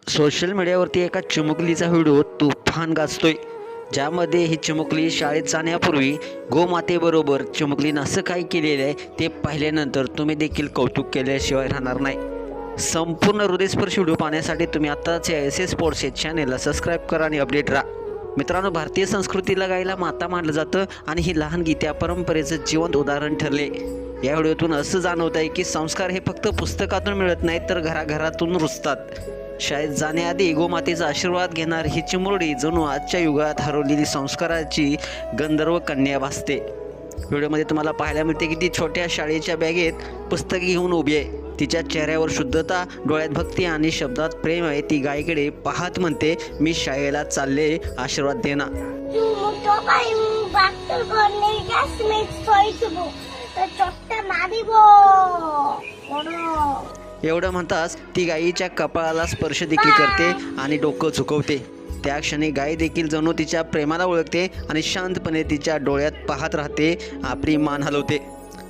Social मीडियावरती एका चिमुकलीचा video तुफान गाजतोय, ज्यामध्ये ही चिमुकली शाळेत जाण्यापूर्वी गोमातेबरोबर चिमुकलीनं असं काय केलेलं आहे ते पाहिल्यानंतर तुम्ही देखील कौतुक केल्याशिवाय राहणार नाही. संपूर्ण हृदयस्पर्शी व्हिडिओ पाहण्यासाठी तुम्ही आत्ताच या एस एस स्पोर्ट्स या चॅनेलला सबस्क्राईब करा आणि अपडेट राहा. मित्रांनो, भारतीय संस्कृतीला गायला माता मानलं जातं आणि ही लहान गीत त्या परंपरेचं जिवंत उदाहरण ठरले. या व्हिडिओतून असं जाणवत आहे की संस्कार हे फक्त पुस्तकातून मिळत नाहीत, तर घराघरातून रुजतात. शाळेत जाण्याआधी गोमातेचा आशीर्वाद घेणार ही चिमुरडी जणू आजच्या युगात हरवलेली संस्काराची गंधर्व कन्या भासते. व्हिडिओमध्ये तुम्हाला पाहायला मिळते की ती छोट्या शाळेच्या बॅगेत पुस्तके घेऊन उभी आहे. तिच्या चेहऱ्यावर शुद्धता, डोळ्यात भक्ती आणि शब्दात प्रेम आहे. ती गायीकडे पाहत म्हणते, मी शाळेला चालले, आशीर्वाद दे ना. एवढं म्हणताच ती गायीच्या कपाळाला स्पर्श देखील करते आणि डोकं झुकवते. त्या क्षणी गाय देखील जणू तिच्या प्रेमाला ओळखते आणि शांतपणे तिच्या डोळ्यात पाहत राहते, आपली मान हलवते.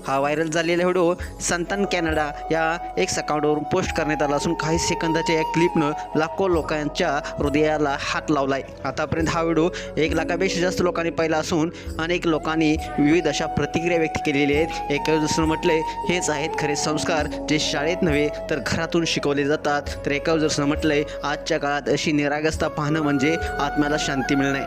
हा व्हायरल झालेला व्हिडिओ संतान कॅनडा या एक्स अकाउंटवरून पोस्ट करण्यात आला असून काही सेकंदाच्या या क्लिपनं लाखो लोकांच्या हृदयाला हात लावलाय. आतापर्यंत हा व्हिडिओ 1 लाखापेक्षा जास्त लोकांनी पाहिला असून अनेक लोकांनी विविध अशा प्रतिक्रिया व्यक्त केलेल्या आहेत. एका दुसरं म्हटलंय, हेच आहेत खरे संस्कार जे शाळेत नव्हे तर घरातून शिकवले जातात. तर एका दुसरं म्हटलंय, आजच्या काळात अशी निरागसता पाहणं म्हणजे आत्म्याला शांती मिळणे.